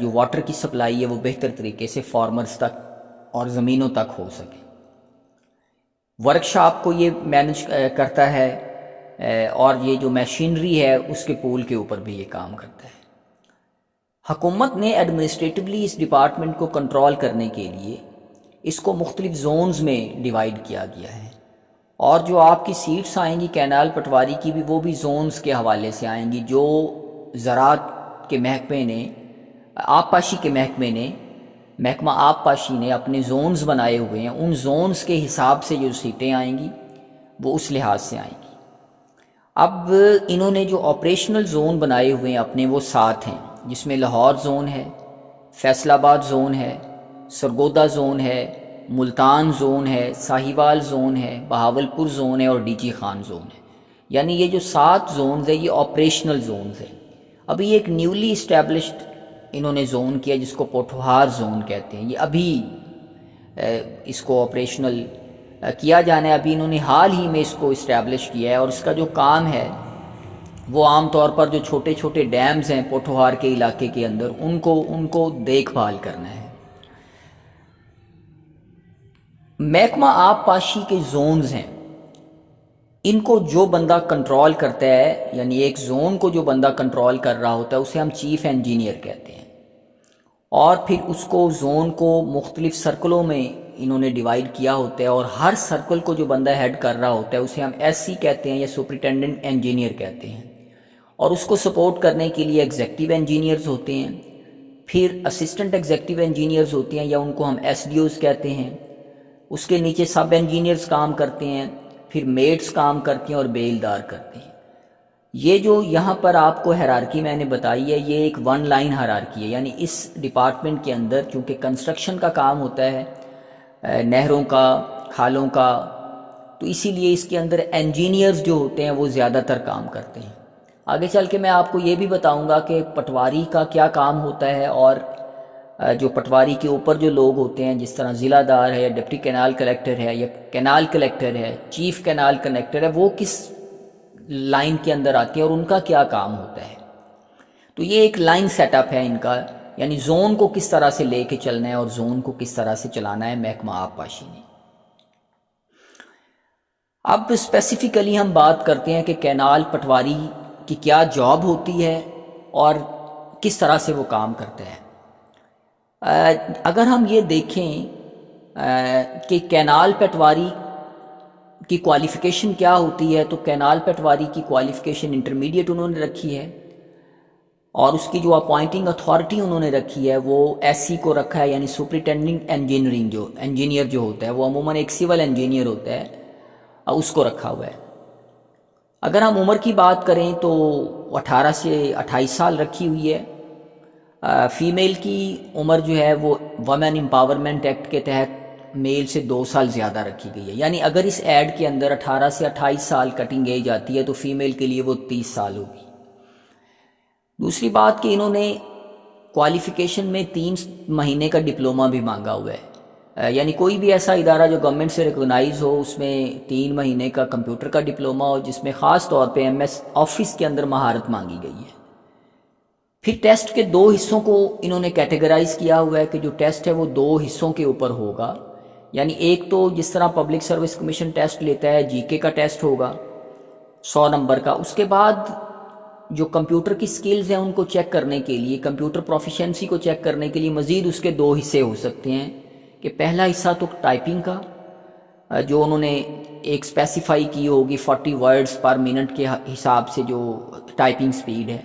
جو واٹر کی سپلائی ہے وہ بہتر طریقے سے فارمرز تک اور زمینوں تک ہو سکے۔ ورکشاپ کو یہ مینج کرتا ہے اور یہ جو میشینری ہے اس کے پول کے اوپر بھی یہ کام کرتا ہے۔ حکومت نے ایڈمنسٹریٹولی اس ڈپارٹمنٹ کو کنٹرول کرنے کے لیے اس کو مختلف زونز میں ڈیوائیڈ کیا گیا ہے، اور جو آپ کی سیٹس آئیں گی کینال پٹواری کی بھی، وہ بھی زونز کے حوالے سے آئیں گی، جو زراعت کے محکمے نے، آبپاشی کے محکمہ آبپاشی نے اپنے زونز بنائے ہوئے ہیں، ان زونز کے حساب سے جو سیٹیں آئیں گی وہ اس لحاظ سے آئیں گی۔ اب انہوں نے جو آپریشنل زون بنائے ہوئے ہیں اپنے، وہ 7 ہیں، جس میں لاہور زون ہے، فیصل آباد زون ہے، سرگودا زون ہے، ملتان زون ہے، ساہیوال زون ہے، بہاولپور زون ہے اور ڈی جی خان زون ہے۔ یعنی یہ جو 7 زونز ہیں یہ آپریشنل زونز ہیں۔ ابھی ایک نیولی اسٹیبلشڈ انہوں نے زون کیا جس کو پوٹھوہار زون کہتے ہیں، یہ ابھی اس کو آپریشنل کیا جانا ہے، ابھی انہوں نے حال ہی میں اس کو اسٹیبلش کیا ہے، اور اس کا جو کام ہے وہ عام طور پر جو چھوٹے چھوٹے ڈیمز ہیں پوٹھوہار کے علاقے کے اندر ان کو دیکھ بھال کرنا ہے۔ محکمہ آب پاشی کے زونز ہیں، ان کو جو بندہ کنٹرول کرتا ہے، یعنی ایک زون کو جو بندہ کنٹرول کر رہا ہوتا ہے اسے ہم چیف انجینئر کہتے ہیں، اور پھر اس کو زون کو مختلف سرکلوں میں انہوں نے ڈیوائیڈ کیا ہوتا ہے، اور ہر سرکل کو جو بندہ ہیڈ کر رہا ہوتا ہے اسے ہم ایس سی کہتے ہیں یا سپرنٹینڈنٹ انجینئر کہتے ہیں، اور اس کو سپورٹ کرنے کے لیے ایگزیکٹو انجینئرز ہوتے ہیں، پھر اسسٹنٹ ایگزیکٹو انجینئرز ہوتے ہیں یا ان کو ہم ایس ڈی اوز کہتے ہیں، اس کے نیچے سب انجینئرز کام کرتے ہیں، پھر میٹس کام کرتے ہیں اور بیلدار کرتے ہیں۔ یہ جو یہاں پر آپ کو ہیرارکی میں نے بتائی ہے یہ ایک 1 لائن ہیرارکی ہے، یعنی اس ڈپارٹمنٹ کے اندر چونکہ کنسٹرکشن کا کام ہوتا ہے نہروں کا، کھالوں کا، تو اسی لیے اس کے اندر انجینئرز جو ہوتے ہیں وہ زیادہ تر کام کرتے ہیں۔ آگے چل کے میں آپ کو یہ بھی بتاؤں گا کہ پٹواری کا کیا کام ہوتا ہے، اور جو پٹواری کے اوپر جو لوگ ہوتے ہیں جس طرح ضلع دار ہے، ڈپٹی کینال کلیکٹر ہے یا کینال کلیکٹر ہے، چیف کینال کلیکٹر ہے، وہ کس لائن کے اندر آتے ہیں اور ان کا کیا کام ہوتا ہے۔ تو یہ ایک لائن سیٹ اپ ہے ان کا، یعنی زون کو کس طرح سے لے کے چلنا ہے اور زون کو کس طرح سے چلانا ہے محکمہ آب پاشی نے۔ اب اسپیسیفکلی ہم بات کرتے ہیں کہ کینال پٹواری کی کیا جاب ہوتی ہے اور کس طرح سے وہ کام کرتا ہے۔ اگر ہم یہ دیکھیں کہ کینال پٹواری کی کوالیفیکیشن کیا ہوتی ہے، تو کینال پٹواری کی کوالیفیکیشن انٹرمیڈیٹ انہوں نے رکھی ہے، اور اس کی جو اپوائنٹنگ اتھارٹی انہوں نے رکھی ہے وہ ایس سی کو رکھا ہے، یعنی سپرنٹینڈنٹ انجینئرنگ جو انجینئر جو ہوتا ہے وہ عموماً ایک سول انجینئر ہوتا ہے، اس کو رکھا ہوا ہے۔ اگر ہم عمر کی بات کریں تو 18 سے 28 سال رکھی ہوئی ہے۔ فیمیل کی عمر جو ہے وہ ویمن امپاورمنٹ ایکٹ کے تحت میل سے 2 سال زیادہ رکھی گئی ہے، یعنی اگر اس ایڈ کے اندر 18 سے 28 سال کٹنگ ایج آتی ہے تو فیمیل کے لیے وہ 30 سال ہوگی۔ دوسری بات کہ انہوں نے کوالیفیکیشن میں 3 مہینے کا ڈپلومہ بھی مانگا ہوا ہے، یعنی کوئی بھی ایسا ادارہ جو گورنمنٹ سے ریکگنائز ہو اس میں 3 مہینے کا کمپیوٹر کا ڈپلومہ ہو، جس میں خاص طور پہ ایم ایس آفس کے اندر مہارت مانگی گئی ہے۔ پھر ٹیسٹ کے 2 حصوں کو انہوں نے کیٹیگرائز کیا ہوا ہے کہ جو ٹیسٹ ہے وہ 2 حصوں کے اوپر ہوگا، یعنی ایک تو جس طرح پبلک سروس کمیشن ٹیسٹ لیتا ہے جی کے کا ٹیسٹ ہوگا 100 نمبر کا، اس کے بعد جو کمپیوٹر کی سکلز ہیں ان کو چیک کرنے کے لیے، کمپیوٹر پروفیشنسی کو چیک کرنے کے لیے مزید اس کے 2 حصے ہو سکتے ہیں، کہ پہلا حصہ تو ٹائپنگ کا جو انہوں نے ایک اسپیسیفائی کی ہوگی 40 ورڈز پر منٹ کے حساب سے جو ٹائپنگ سپیڈ ہے،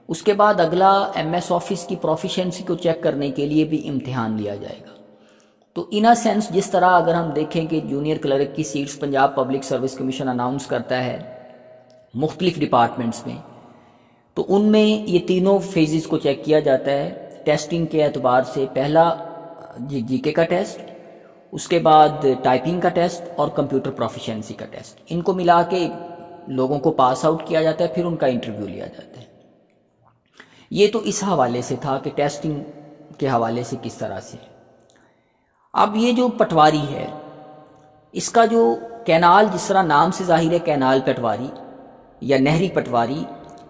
اس کے بعد اگلا ایم ایس آفس کی پروفیشنسی کو چیک کرنے کے لیے بھی امتحان لیا جائے گا۔ تو ان اے سینس جس طرح اگر ہم دیکھیں کہ جونیئر کلرک کی seats Punjab public service commission announce کرتا ہے مختلف ڈپارٹمنٹس میں، تو ان میں یہ تینوں فیزز کو چیک کیا جاتا ہے ٹیسٹنگ کے اعتبار سے۔ پہلا جی کے کا ٹیسٹ، اس کے بعد ٹائپنگ کا ٹیسٹ اور کمپیوٹر پروفیشنسی کا ٹیسٹ، ان کو ملا کے لوگوں کو پاس آؤٹ کیا جاتا ہے، پھر ان کا انٹرویو لیا جاتا ہے۔ یہ تو اس حوالے سے تھا کہ ٹیسٹنگ کے حوالے سے کس طرح سے۔ اب یہ جو پٹواری ہے اس کا جو کینال، جس طرح نام سے ظاہر ہے کینال پٹواری یا نہری پٹواری،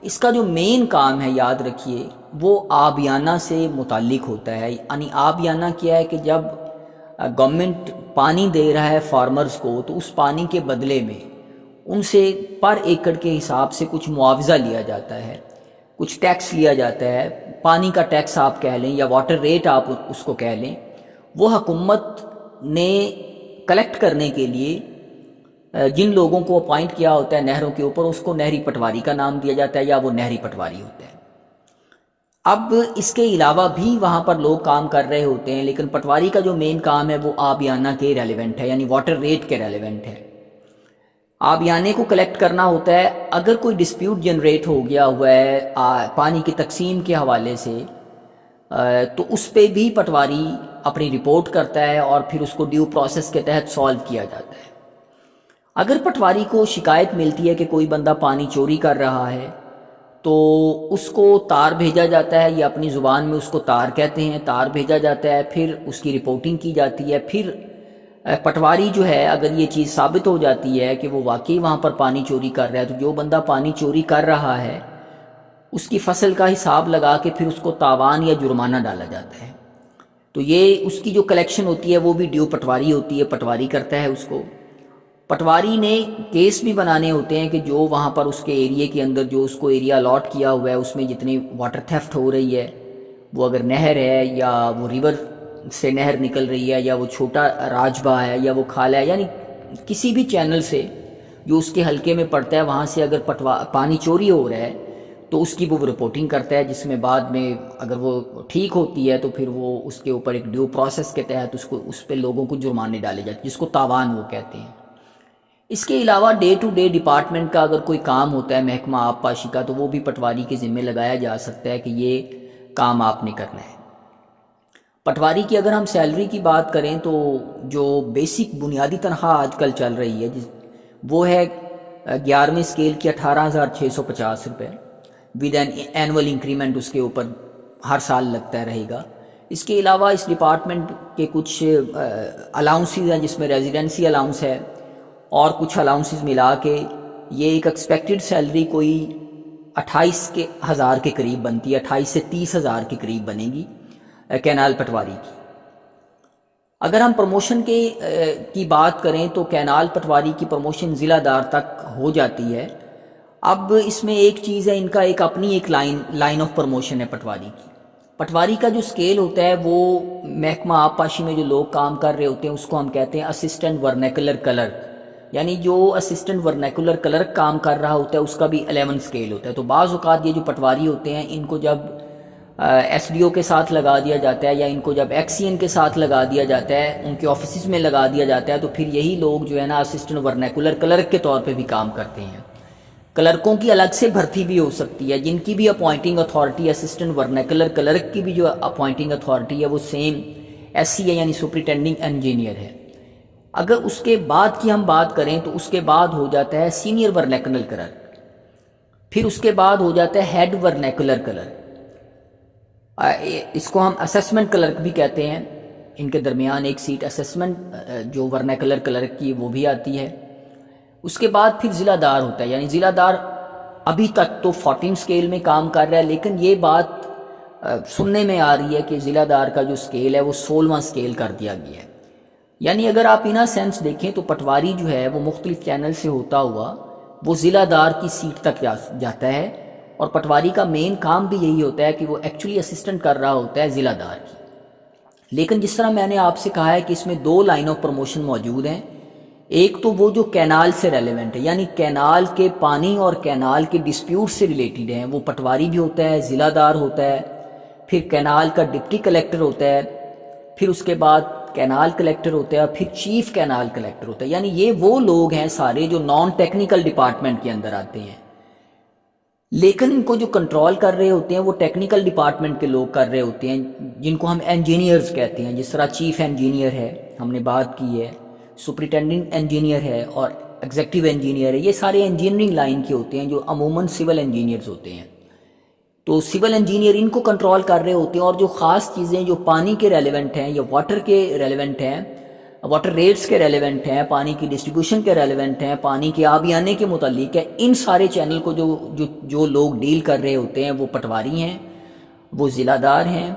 اس کا جو مین کام ہے یاد رکھیے وہ آبیانہ سے متعلق ہوتا ہے. یعنی آبیانہ کیا ہے کہ جب گورنمنٹ پانی دے رہا ہے فارمرز کو تو اس پانی کے بدلے میں ان سے پر ایکڑ کے حساب سے کچھ معاوضہ لیا جاتا ہے، کچھ ٹیکس لیا جاتا ہے. پانی کا ٹیکس آپ کہہ لیں یا واٹر ریٹ آپ اس کو کہہ لیں، وہ حکومت نے کلیکٹ کرنے کے لیے جن لوگوں کو اپوائنٹ کیا ہوتا ہے نہروں کے اوپر، اس کو نہری پٹواری کا نام دیا جاتا ہے یا وہ نہری پٹواری ہوتا ہے. اب اس کے علاوہ بھی وہاں پر لوگ کام کر رہے ہوتے ہیں، لیکن پٹواری کا جو مین کام ہے وہ آبیانہ کے ریلیونٹ ہے، یعنی واٹر ریٹ کے ریلیونٹ ہے. آبیانے کو کلیکٹ کرنا ہوتا ہے. اگر کوئی ڈسپیوٹ جنریٹ ہو گیا ہوا ہے پانی کی تقسیم کے حوالے سے تو اس پہ بھی پٹواری اپنی رپورٹ کرتا ہے اور پھر اس کو ڈیو پروسیس کے تحت سالو کیا جاتا ہے. اگر پٹواری کو شکایت ملتی ہے کہ کوئی بندہ پانی چوری کر رہا ہے تو اس کو تار بھیجا جاتا ہے، یا اپنی زبان میں اس کو تار کہتے ہیں، تار بھیجا جاتا ہے، پھر اس کی رپورٹنگ کی جاتی ہے. پھر پٹواری جو ہے اگر یہ چیز ثابت ہو جاتی ہے کہ وہ واقعی وہاں پر پانی چوری کر رہا ہے تو جو بندہ پانی چوری کر رہا ہے اس کی فصل کا حساب لگا کے پھر اس کو تاوان یا جرمانہ ڈالا جاتا ہے. تو یہ اس کی جو کلیکشن ہوتی ہے وہ بھی ڈیو پٹواری ہوتی ہے، پٹواری کرتا ہے اس کو. پٹواری نے کیس بھی بنانے ہوتے ہیں کہ جو وہاں پر اس کے ایریے کے اندر جو اس کو ایریا الاٹ کیا ہوا ہے اس میں جتنی واٹر تھیفٹ ہو رہی ہے، وہ اگر نہر ہے یا وہ ریور سے نہر نکل رہی ہے یا وہ چھوٹا راجبہ ہے یا وہ کھالا ہے، یعنی کسی بھی چینل سے جو اس کے حلقے میں پڑتا ہے وہاں سے اگر پانی چوری ہو رہا ہے تو اس کی وہ رپورٹنگ کرتا ہے، جس میں بعد میں اگر وہ ٹھیک ہوتی ہے تو پھر وہ اس کے اوپر ایک ڈیو پروسیس کے تحت اس پہ لوگوں کو جرمانے ڈالے جاتے ہیں، جس کو تاوان وہ کہتے ہیں. اس کے علاوہ ڈے ٹو ڈے ڈپارٹمنٹ کا اگر کوئی کام ہوتا ہے محکمہ آب پاشی کا تو وہ بھی پٹواری کے ذمہ لگایا جا سکتا ہے کہ یہ کام آپ نے کرنا ہے. پٹواری کی اگر ہم سیلری کی بات کریں تو جو بیسک بنیادی تنخواہ آج کل چل رہی ہے وہ ہے 11ویں اسکیل کی 18,650 روپے ود این اینول انکریمنٹ اس کے اوپر ہر سال لگتا رہے گا. اس کے علاوہ اس ڈپارٹمنٹ کے کچھ الاؤنسز ہیں جس میں ریزیڈنسی الاؤنس ہے اور کچھ الاؤنسز ملا کے یہ ایک ایکسپیکٹڈ سیلری کوئی 28,000 کے قریب بنتی ہے، 28 سے 30,000 کے قریب بنے گی کینال پٹواری کی. اگر ہم پروموشن کی بات کریں تو کینال پٹواری کی پروموشن ضلع دار تک ہو جاتی ہے. اب اس میں ایک چیز ہے، ان کا ایک اپنی ایک لائن آف پروموشن ہے پٹواری کی. پٹواری کا جو سکیل ہوتا ہے وہ محکمہ آب پاشی میں جو لوگ کام کر رہے ہوتے ہیں اس کو ہم کہتے ہیں اسسٹنٹ ورنیکولر کلرک، یعنی جو اسسٹنٹ ورنیکولر کلرک کام کر رہا ہوتا ہے اس کا بھی 11 سکیل ہوتا ہے. تو بعض اوقات یہ جو پٹواری ہوتے ہیں ان کو جب ایس ڈی او کے ساتھ لگا دیا جاتا ہے یا ان کو جب ایکس سی این کے ساتھ لگا دیا جاتا ہے، ان کے آفیسز میں لگا دیا جاتا ہے، تو پھر یہی لوگ جو ہے نا اسسٹنٹ ورنیکولر کلرک کے طور پہ بھی کام کرتے ہیں. کلرکوں کی الگ سے بھرتی بھی ہو سکتی ہے، جن کی بھی appointing authority assistant vernacular clerk کی بھی جو اپوائنٹنگ اتھارٹی ہے وہ سیم ایس سی ہے، یعنی سپرنٹینڈنگ انجینئر ہے. اگر اس کے بعد کی ہم بات کریں تو اس کے بعد ہو جاتا ہے سینئر ورنیکولر کلرک، پھر اس کے بعد ہو جاتا ہے ہیڈ ورنیکولر کلرک، اس کو ہم اسسمنٹ کلرک بھی کہتے ہیں. ان کے درمیان ایک سیٹ اسسمنٹ جو ورنیکولر کلرک کی وہ بھی آتی ہے. اس کے بعد پھر ضلع دار ہوتا ہے، یعنی ضلع دار ابھی تک تو 14 سکیل میں کام کر رہا ہے، لیکن یہ بات سننے میں آ رہی ہے کہ ضلع دار کا جو سکیل ہے وہ 16واں سکیل کر دیا گیا ہے. یعنی اگر آپ ان سینس دیکھیں تو پٹواری جو ہے وہ مختلف چینل سے ہوتا ہوا وہ ضلع دار کی سیٹ تک جاتا ہے، اور پٹواری کا مین کام بھی یہی ہوتا ہے کہ وہ ایکچولی اسسٹنٹ کر رہا ہوتا ہے ضلع دار کی. لیکن جس طرح میں نے آپ سے کہا ہے کہ اس میں 2 لائن آف پروموشن موجود ہیں. ایک تو وہ جو کینال سے ریلیونٹ ہے، یعنی کینال کے پانی اور کینال کے ڈسپیوٹ سے ریلیٹڈ ہیں، وہ پٹواری بھی ہوتا ہے، ضلع دار ہوتا ہے، پھر کینال کا ڈپٹی کلیکٹر ہوتا ہے، پھر اس کے بعد کینال کلیکٹر ہوتا ہے، پھر چیف کینال کلیکٹر ہوتا ہے. یعنی یہ وہ لوگ ہیں سارے جو نان ٹیکنیکل ڈپارٹمنٹ کے اندر آتے ہیں، لیکن ان کو جو کنٹرول کر رہے ہوتے ہیں وہ ٹیکنیکل ڈپارٹمنٹ کے لوگ کر رہے ہوتے ہیں، جن کو ہم انجینئرز کہتے ہیں. جس طرح چیف انجینئر ہے، ہم نے بات کی ہے، سپرنٹینڈنٹ انجینئر ہے اور ایگزیکٹو انجینئر ہے. یہ سارے انجینئرنگ لائن کے ہوتے ہیں جو عموماً سول انجینئرز ہوتے ہیں. تو سول انجینئر ان کو کنٹرول کر رہے ہوتے ہیں، اور جو خاص چیزیں جو پانی کے ریلیونٹ ہیں یا واٹر کے ریلیونٹ ہیں واٹر ریٹس کے ریلیونٹ ہیں، پانی کی ڈسٹریبیوشن کے ریلیونٹ ہیں، پانی کے آبیانے کے متعلق ہے، ان سارے چینل کو جو لوگ ڈیل کر رہے ہوتے ہیں وہ پٹواری ہیں، وہ ضلع دار ہیں،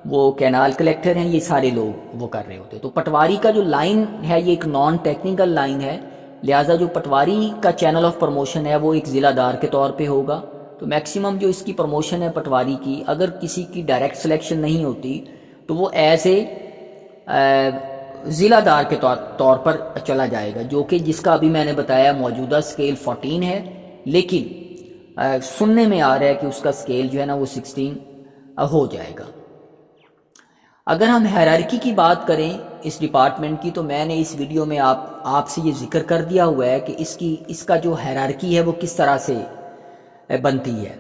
وہ کینال کلیکٹر ہیں، یہ سارے لوگ وہ کر رہے ہوتے ہیں۔ تو پٹواری کا جو لائن ہے یہ ایک نان ٹیکنیکل لائن ہے، لہٰذا جو پٹواری کا چینل آف پروموشن ہے وہ ایک ضلع دار کے طور پہ ہوگا۔ تو میکسیمم جو اس کی پروموشن ہے پٹواری کی، اگر کسی کی ڈائریکٹ سلیکشن نہیں ہوتی تو وہ ایز اے ضلع دار کے طور پر چلا جائے گا، جو کہ جس کا ابھی میں نے بتایا موجودہ سکیل 14 ہے، لیکن سننے میں آ رہا ہے کہ اس کا سکیل جو ہے نا وہ 16 ہو جائے گا۔ اگر ہم ہیرارکی کی بات کریں اس ڈپارٹمنٹ کی، تو میں نے اس ویڈیو میں آپ سے یہ ذکر کر دیا ہوا ہے کہ اس کا جو ہیرارکی ہے وہ کس طرح سے بنتی ہے۔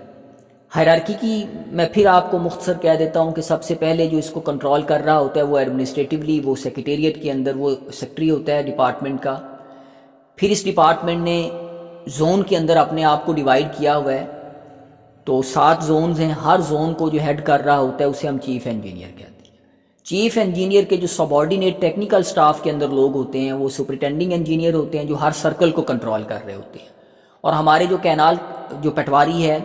ہیرارکی کی میں پھر آپ کو مختصر کہہ دیتا ہوں کہ سب سے پہلے جو اس کو کنٹرول کر رہا ہوتا ہے وہ ایڈمنسٹریٹیولی وہ سیکریٹریٹ کے اندر وہ سیکٹری ہوتا ہے ڈپارٹمنٹ کا۔ پھر اس ڈپارٹمنٹ نے زون کے اندر اپنے آپ کو ڈیوائیڈ کیا ہوا ہے، تو 7 زونز ہیں، ہر زون کو جو ہیڈ کر رہا ہوتا ہے اسے ہم چیف انجینئر کہتے ہیں۔ چیف انجینئر کے جو سب آرڈینیٹ ٹیکنیکل سٹاف کے اندر لوگ ہوتے ہیں وہ سپرنٹینڈنگ انجینئر ہوتے ہیں، جو ہر سرکل کو کنٹرول کر رہے ہوتے ہیں۔ اور ہمارے جو کینال جو پٹواری ہے،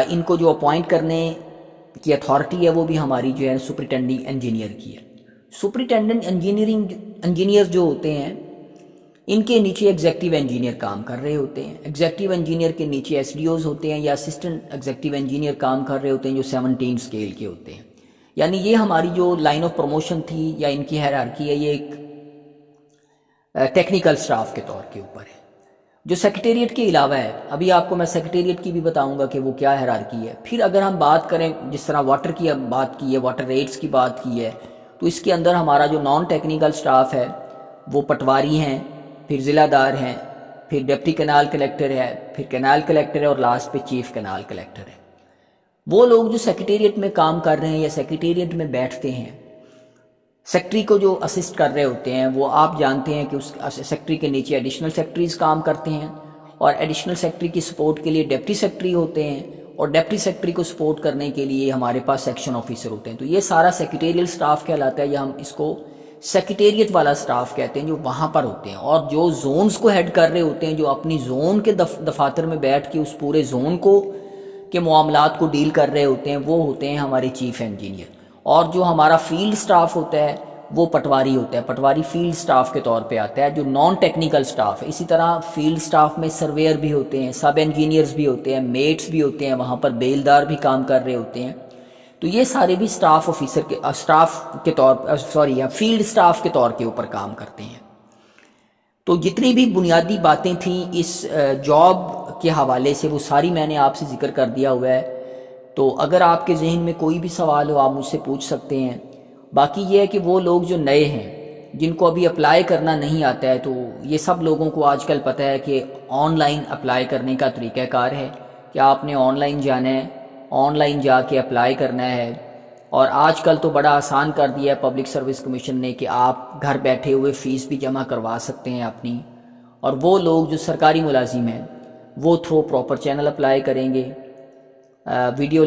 ان کو جو اپوائنٹ کرنے کی اتھارٹی ہے وہ بھی ہماری جو ہے سپرنٹینڈنگ انجینئر کی ہے۔ سپرنٹینڈنٹ انجینئر جو ہوتے ہیں ان کے نیچے ایگزیکٹو انجینئر کام کر رہے ہوتے ہیں، ایگزیکٹو انجینئر کے نیچے ایس ڈی اوز ہوتے ہیں یا اسسٹنٹ ایگزیکٹو انجینئر کام کر رہے ہوتے ہیں جو 17 سکیل کے ہوتے ہیں۔ یعنی یہ ہماری جو لائن آف پروموشن تھی یا ان کی ہیرارکی ہے یہ ایک ٹیکنیکل سٹاف کے طور کے اوپر ہے۔ جو سیکریٹریٹ کے علاوہ ہے، ابھی آپ کو میں سیکریٹریٹ کی بھی بتاؤں گا کہ وہ کیا ہیرارکی ہے۔ پھر اگر ہم بات کریں جس طرح واٹر کی بات کی ہے، واٹر ریٹس کی بات کی ہے، تو اس کے اندر ہمارا جو نان ٹیکنیکل سٹاف ہے وہ پٹواری ہیں، پھر ضلع دار ہیں، پھر ڈپٹی کینال کلیکٹر ہے، پھر کینال کلیکٹر ہے، اور لاسٹ پہ چیف کینال کلیکٹر ہے۔ وہ لوگ جو سیکریٹریٹ میں کام کر رہے ہیں یا سیکریٹریٹ میں بیٹھتے ہیں، سیکٹری کو جو اسسٹ کر رہے ہوتے ہیں، وہ آپ جانتے ہیں کہ اس سیکٹری کے نیچے ایڈیشنل سیکٹریز کام کرتے ہیں، اور ایڈیشنل سیکٹری کی سپورٹ کے لیے ڈپٹی سیکٹری ہوتے ہیں، اور ڈپٹی سیکٹری کو سپورٹ کرنے کے لیے ہمارے پاس سیکشن آفیسر ہوتے ہیں۔ تو یہ سارا سیکریٹریل سٹاف کہلاتا ہے، یا ہم اس کو سیکریٹریٹ والا سٹاف کہتے ہیں جو وہاں پر ہوتے ہیں، اور جو زونز کو ہیڈ کر رہے ہوتے ہیں، جو اپنی زون کے دفاتر میں بیٹھ کے اس پورے زون کو کے معاملات کو ڈیل کر رہے ہوتے ہیں، وہ ہوتے ہیں ہمارے چیف انجینئر۔ اور جو ہمارا فیلڈ سٹاف ہوتا ہے وہ پٹواری ہوتا ہے، پٹواری فیلڈ سٹاف کے طور پہ آتا ہے جو نان ٹیکنیکل سٹاف ہے۔ اسی طرح فیلڈ سٹاف میں سرویئر بھی ہوتے ہیں، سب انجینئرز بھی ہوتے ہیں، میٹس بھی ہوتے ہیں، وہاں پر بیلدار بھی کام کر رہے ہوتے ہیں۔ تو یہ سارے بھی سٹاف آفیسر کے فیلڈ سٹاف کے طور کے اوپر کام کرتے ہیں۔ تو جتنی بھی بنیادی باتیں تھیں اس جاب کے حوالے سے وہ ساری میں نے آپ سے ذکر کر دیا ہوا ہے۔ تو اگر آپ کے ذہن میں کوئی بھی سوال ہو آپ مجھ سے پوچھ سکتے ہیں۔ باقی یہ ہے کہ وہ لوگ جو نئے ہیں جن کو ابھی اپلائی کرنا نہیں آتا ہے، تو یہ سب لوگوں کو آج کل پتہ ہے کہ آن لائن اپلائی کرنے کا طریقہ کار ہے کہ آپ نے آن لائن جانا ہے، آن لائن جا کے اپلائی کرنا ہے۔ اور آج کل تو بڑا آسان کر دیا ہے پبلک سروس کمیشن نے کہ آپ گھر بیٹھے ہوئے فیس بھی جمع کروا سکتے ہیں اپنی۔ اور وہ لوگ جو سرکاری ملازم ہیں وہ تھرو پراپر چینل اپلائی کریں گے۔ ویڈیو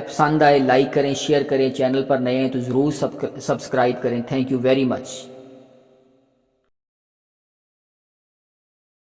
پسند آئے لائک کریں، شیئر کریں، چینل پر نئے ہیں تو ضرور سبسکرائب کریں۔ Thank you very much.